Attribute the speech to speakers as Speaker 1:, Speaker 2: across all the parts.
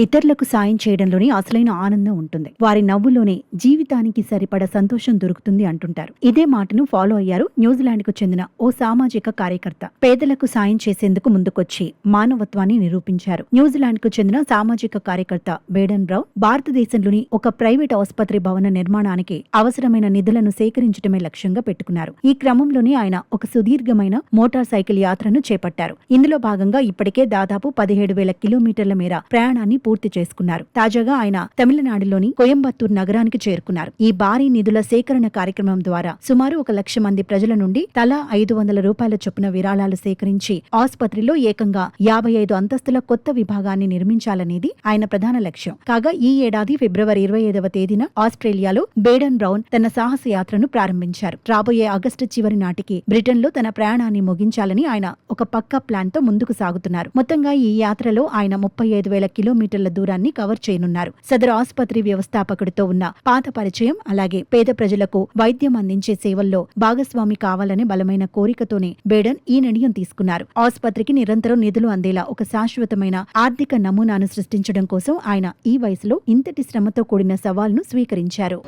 Speaker 1: ఇతరులకు సాయం చేయడంలోనే అసలైన ఆనందం ఉంటుంది. వారి నవ్వులోనే జీవితానికి సరిపడ సంతోషం దొరుకుతుంది అంటుంటారు. ఇదే మాటను ఫాలో అయ్యారు న్యూజిలాండ్ కు చెందిన ఓ సామాజిక కార్యకర్త. పేదలకు సాయం చేసేందుకు ముందుకొచ్చి మానవత్వాన్ని నిరూపించారు. న్యూజిలాండ్ కు చెందిన సామాజిక కార్యకర్త బేడెన్ బ్రౌన్ భారతదేశంలోని ఒక ప్రైవేట్ ఆసుపత్రి భవన నిర్మాణానికి అవసరమైన నిధులను సేకరించడమే లక్ష్యంగా పెట్టుకున్నారు. ఈ క్రమంలోనే ఆయన ఒక సుదీర్ఘమైన మోటార్ సైకిల్ యాత్రను చేపట్టారు. ఇందులో భాగంగా ఇప్పటికే దాదాపు 17,000 కిలోమీటర్ల మేర ప్రయాణాన్ని పూర్తి చేసుకున్నారు. తాజాగా ఆయన తమిళనాడులోని కోయంబత్తూర్ నగరానికి చేరుకున్నారు. ఈ భారీ నిధుల సేకరణ కార్యక్రమం ద్వారా సుమారు 1,00,000 మంది ప్రజల నుండి తలా 500 రూపాయల చొప్పున విరాళాలు సేకరించి ఆసుపత్రిలో ఏకంగా 55 అంతస్తుల కొత్త విభాగాన్ని నిర్మించాలనేది ఆయన ప్రధాన లక్ష్యం. కాగా ఈ ఏడాది ఫిబ్రవరి 25వ తేదీన ఆస్ట్రేలియాలో బేడెన్ బ్రౌన్ తన సాహస యాత్రను ప్రారంభించారు. రాబోయే ఆగస్టు చివరి నాటికి బ్రిటన్లో తన ప్రయాణాన్ని ముగించాలని ఆయన ఒక పక్కా ప్లాన్ తో ముందుకు సాగుతున్నారు. మొత్తంగా ఈ యాత్రలో ఆయన 35,000 కిలోమీటర్ల దూరాన్ని కవర్ చేయనున్నారు. సదరు ఆసుపత్రి వ్యవస్థాపకుడితో ఉన్న పాత పరిచయం, అలాగే పేద ప్రజలకు వైద్యం అందించే సేవల్లో భాగస్వామి కావాలనే బలమైన కోరికతోనే బేడెన్ ఈ నిర్ణయం తీసుకున్నారు. ఆసుపత్రికి నిరంతరం నిధులు అందేలా ఒక శాశ్వతమైన ఆర్థిక నమూనాను సృష్టించడం కోసం ఆయన ఈ వయసులో ఇంతటి శ్రమతో కూడిన సవాల్ను స్వీకరించారు.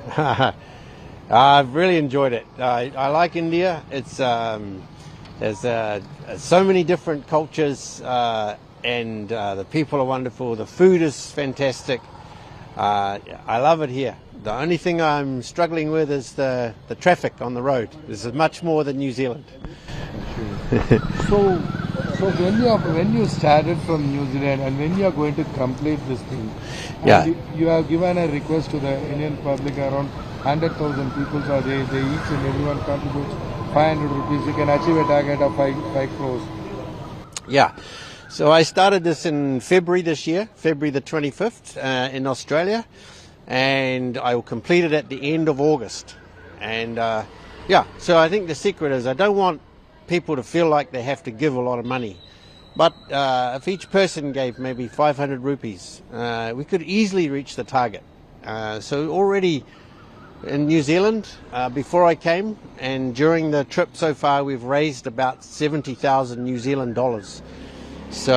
Speaker 2: I've really enjoyed it. I like India. There's so many different cultures, and the people are wonderful. The food is fantastic. I love it here. The only thing I'm struggling with is the traffic on the road. This is much more than New Zealand.
Speaker 3: So when you started from New Zealand and when you are going to complete this thing, you have given a request to the Indian public, around 100,000 people are there. They each and everyone contributes 500 rupees. You can achieve a target of 5 crores.
Speaker 2: Yeah. So I started this in February this year, February the 25th in Australia, and I will complete it at the end of August. And so I think the secret is I don't want people to feel like they have to give a lot of money. But if each person gave maybe 500 rupees, we could easily reach the target. So already in New Zealand, before I came, and during the trip so far, we've raised about 70,000 New Zealand dollars. So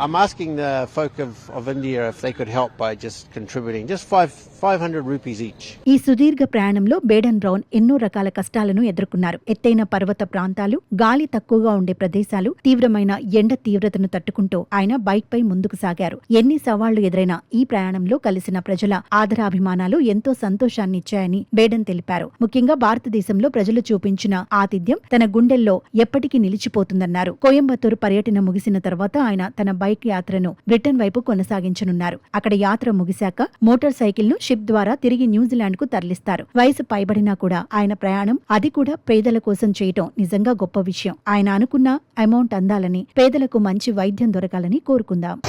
Speaker 2: I'm asking the folk of India if they could help by just contributing just 500 rupees each.
Speaker 1: ఈ సుదీర్ఘ ప్రయాణంలో Baden brown ఎన్నో రకాల కష్టాలను ఎదుర్కొన్నారు. ఎత్తైన పర్వత ప్రాంతాలు, గాలి తక్కువగా ఉండే ప్రదేశాలు, తీవ్రమైన ఎండ తీవ్రతను తట్టుకుంటూ ఆయన బైక్ పై ముందుకు సాగారు. ఎన్ని సవాళ్లు ఎదురైనా ఈ ప్రయాణంలో కలిసిన ప్రజల ఆదరాభిమానాలు ఎంతో సంతోషాన్నిచ్చాయని బేడెన్ తెలిపారు. ముఖ్యంగా భారతదేశంలో ప్రజలు చూపించిన ఆతిథ్యం తన గుండెల్లో ఎప్పటికీ నిలిచిపోతుందన్నారు. కోయంబత్తూరు పర్యటన ముగిసిన తర్వాత ఆయన తన బైక్ యాత్రను బ్రిటన్ వైపు కొనసాగించనున్నారు. అక్కడ యాత్ర ముగిశాక మోటార్ సైకిల్ ను షిప్ ద్వారా తిరిగి న్యూజిలాండ్ కు తరలిస్తారు. వయసు పైబడినా కూడా ఆయన ప్రయాణం, అది కూడా పేదల కోసం చేయటం నిజంగా గొప్ప విషయం. ఆయన అనుకున్న అమౌంట్ అందాలని, పేదలకు మంచి వైద్యం దొరకాలని కోరుకుందాం.